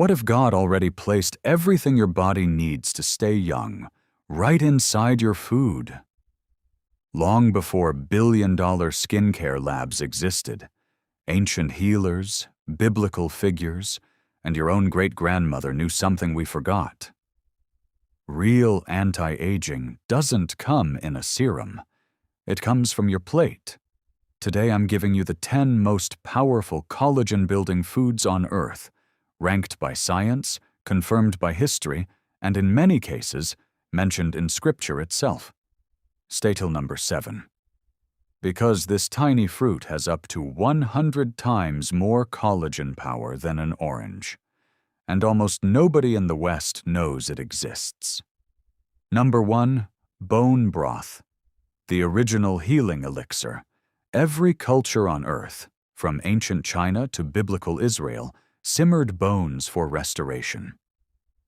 What if God already placed everything your body needs to stay young right inside your food? Long before billion-dollar skincare labs existed, ancient healers, biblical figures, and your own great-grandmother knew something we forgot. Real anti-aging doesn't come in a serum. It comes from your plate. Today I'm giving you the 10 most powerful collagen-building foods on Earth, ranked by science, confirmed by history, and in many cases, mentioned in Scripture itself. Stay till number 7. Because this tiny fruit has up to 100 times more collagen power than an orange, and almost nobody in the West knows it exists. Number 1. Bone broth. The original healing elixir. Every culture on Earth, from ancient China to biblical Israel, simmered bones for restoration.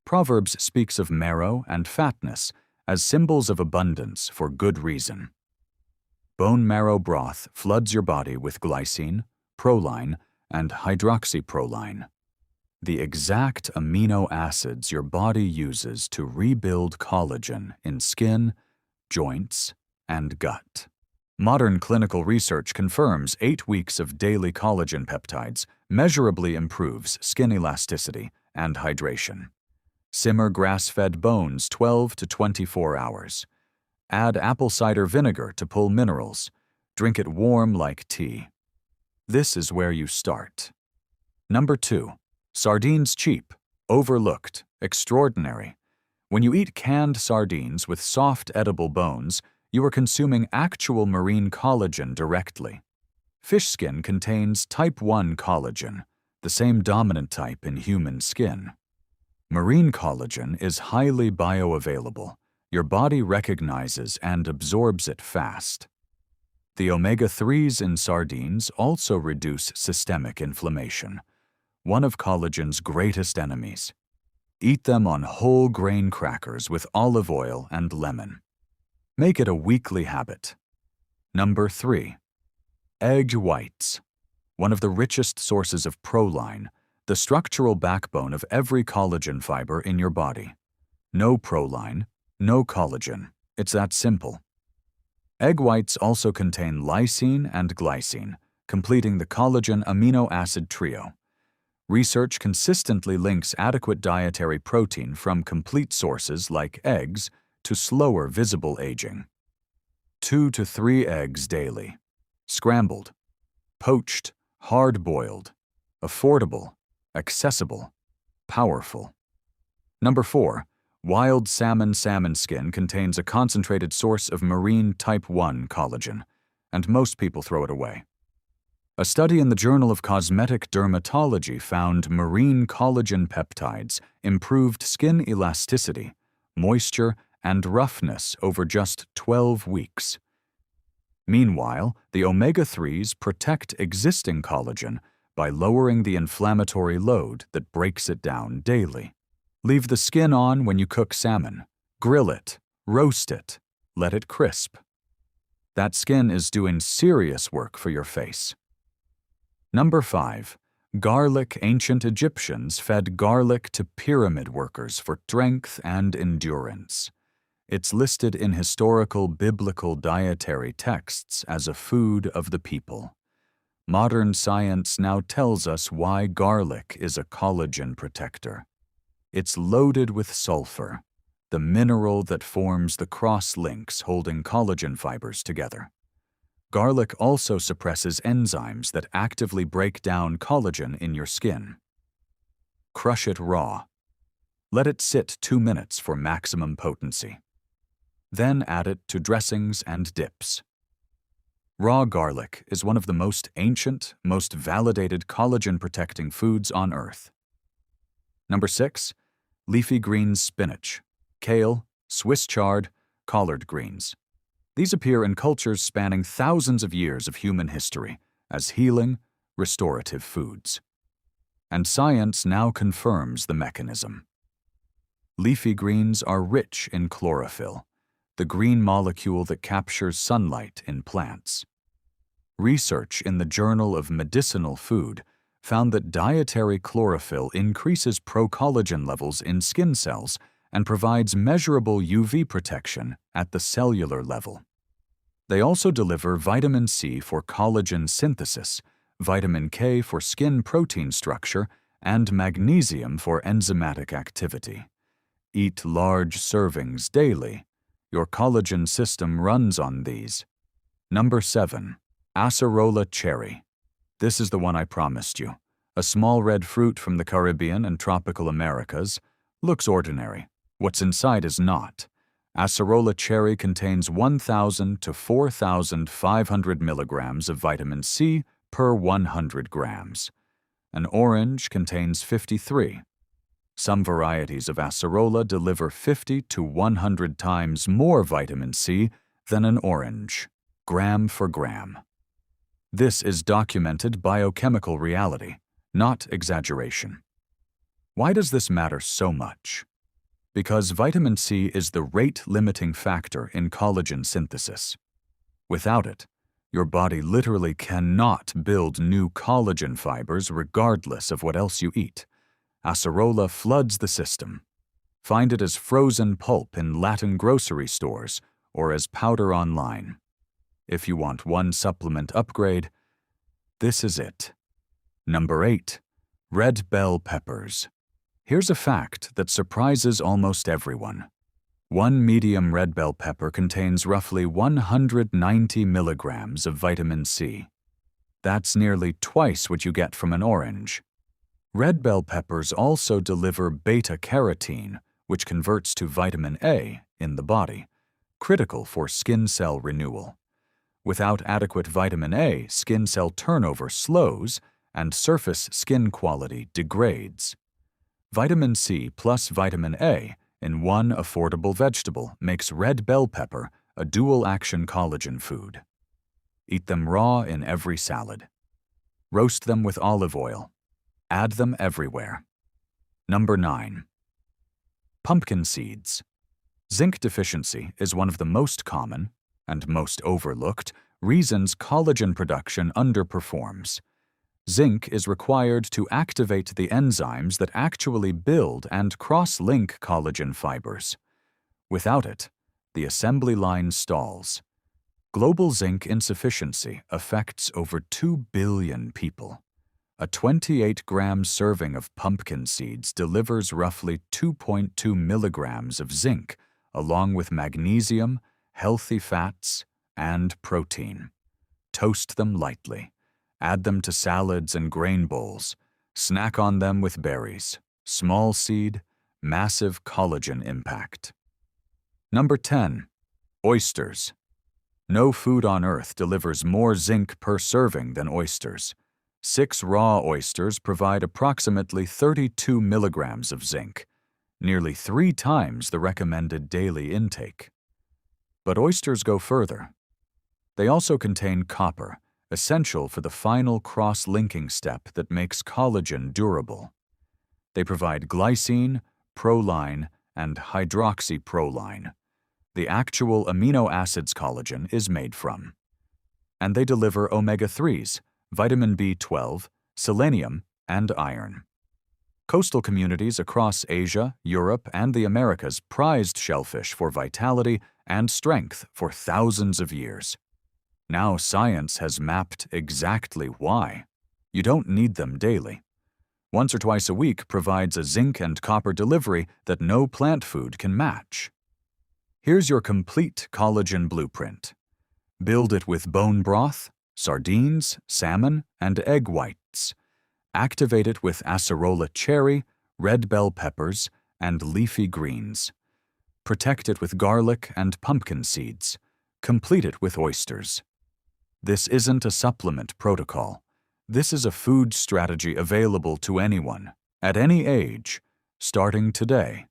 Proverbs speaks of marrow and fatness as symbols of abundance for good reason. Bone marrow broth floods your body with glycine, proline, and hydroxyproline, the exact amino acids your body uses to rebuild collagen in skin, joints, and gut. Modern clinical research confirms 8 weeks of daily collagen peptides measurably improves skin elasticity and hydration. Simmer grass-fed bones 12 to 24 hours. Add apple cider vinegar to pull minerals. Drink it warm like tea. This is where you start. Number 2. Sardines cheap, overlooked, extraordinary. When you eat canned sardines with soft edible bones, you are consuming actual marine collagen directly. Fish skin contains type 1 collagen, the same dominant type in human skin. Marine collagen is highly bioavailable. Your body recognizes and absorbs it fast. The omega-3s in sardines also reduce systemic inflammation, one of collagen's greatest enemies. Eat them on whole grain crackers with olive oil and lemon. Make it a weekly habit. Number 3. Egg whites. One of the richest sources of proline, the structural backbone of every collagen fiber in your body. No proline, no collagen. It's that simple. Egg whites also contain lysine and glycine, completing the collagen amino acid trio. Research consistently links adequate dietary protein from complete sources like eggs to slower visible aging. 2 to 3 eggs daily. Scrambled, poached, hard-boiled, affordable, accessible, powerful. Number 4. Wild salmon skin contains a concentrated source of marine type 1 collagen, and most people throw it away. A study in the Journal of Cosmetic Dermatology found marine collagen peptides improved skin elasticity, moisture, and roughness over just 12 weeks. Meanwhile, the omega-3s protect existing collagen by lowering the inflammatory load that breaks it down daily. Leave the skin on when you cook salmon. Grill it, roast it, let it crisp. That skin is doing serious work for your face. Number 5. Garlic. Ancient Egyptians fed garlic to pyramid workers for strength and endurance. It's listed in historical biblical dietary texts as a food of the people. Modern science now tells us why garlic is a collagen protector. It's loaded with sulfur, the mineral that forms the cross-links holding collagen fibers together. Garlic also suppresses enzymes that actively break down collagen in your skin. Crush it raw. Let it sit 2 minutes for maximum potency. Then add it to dressings and dips. Raw garlic is one of the most ancient, most validated collagen-protecting foods on Earth. Number 6. Leafy greens spinach, kale, Swiss chard, collard greens. These appear in cultures spanning thousands of years of human history as healing, restorative foods. And science now confirms the mechanism. Leafy greens are rich in chlorophyll, the green molecule that captures sunlight in plants. Research in the Journal of Medicinal Food found that dietary chlorophyll increases procollagen levels in skin cells and provides measurable UV protection at the cellular level. They also deliver vitamin C for collagen synthesis, vitamin K for skin protein structure, and magnesium for enzymatic activity. Eat large servings daily. Your collagen system runs on these. Number 7. Acerola cherry. This is the one I promised you. A small red fruit from the Caribbean and tropical Americas. Looks ordinary. What's inside is not. Acerola cherry contains 1,000 to 4,500 milligrams of vitamin C per 100 grams. An orange contains 53. Some varieties of acerola deliver 50 to 100 times more vitamin C than an orange, gram for gram. This is documented biochemical reality, not exaggeration. Why does this matter so much? Because vitamin C is the rate-limiting factor in collagen synthesis. Without it, your body literally cannot build new collagen fibers regardless of what else you eat. Acerola floods the system. Find it as frozen pulp in Latin grocery stores or as powder online. If you want one supplement upgrade, this is it. Number 8. Red bell peppers. Here's a fact that surprises almost everyone. One medium red bell pepper contains roughly 190 milligrams of vitamin C. That's nearly twice what you get from an orange. Red bell peppers also deliver beta-carotene, which converts to vitamin A in the body, critical for skin cell renewal. Without adequate vitamin A, skin cell turnover slows and surface skin quality degrades. Vitamin C plus vitamin A in one affordable vegetable makes red bell pepper a dual-action collagen food. Eat them raw in every salad. Roast them with olive oil. Add them everywhere. Number 9. Pumpkin seeds. Zinc deficiency is one of the most common and most overlooked reasons collagen production underperforms. Zinc is required to activate the enzymes that actually build and cross-link collagen fibers. Without it, the assembly line stalls. Global zinc insufficiency affects over 2 billion people. A 28-gram serving of pumpkin seeds delivers roughly 2.2 milligrams of zinc, along with magnesium, healthy fats, and protein. Toast them lightly. Add them to salads and grain bowls. Snack on them with berries. Small seed, massive collagen impact. Number 10. Oysters. No food on earth delivers more zinc per serving than oysters. 6 raw oysters provide approximately 32 milligrams of zinc, nearly 3 times the recommended daily intake. But oysters go further. They also contain copper, essential for the final cross-linking step that makes collagen durable. They provide glycine, proline, and hydroxyproline, the actual amino acids collagen is made from. And they deliver omega-3s, vitamin B12, selenium, and iron. Coastal communities across Asia, Europe, and the Americas prized shellfish for vitality and strength for thousands of years. Now science has mapped exactly why. You don't need them daily. Once or twice a week provides a zinc and copper delivery that no plant food can match. Here's your complete collagen blueprint. Build it with bone broth, sardines, salmon, and egg whites. Activate it with acerola cherry, red bell peppers, and leafy greens. Protect it with garlic and pumpkin seeds. Complete it with oysters. This isn't a supplement protocol. This is a food strategy available to anyone, at any age, starting today.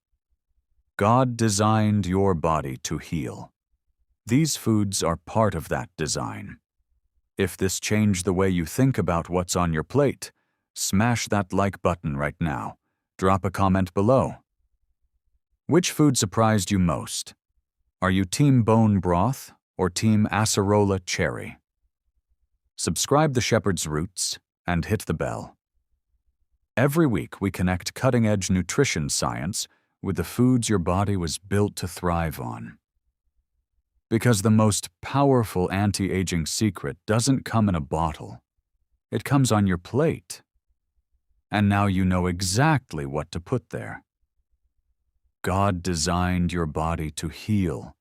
God designed your body to heal. These foods are part of that design. If this changed the way you think about what's on your plate, smash that like button right now. Drop a comment below. Which food surprised you most? Are you Team Bone Broth or Team Acerola Cherry? Subscribe to Shepherd's Roots and hit the bell. Every week, we connect cutting-edge nutrition science with the foods your body was built to thrive on. Because the most powerful anti-aging secret doesn't come in a bottle. It comes on your plate. And now you know exactly what to put there. God designed your body to heal,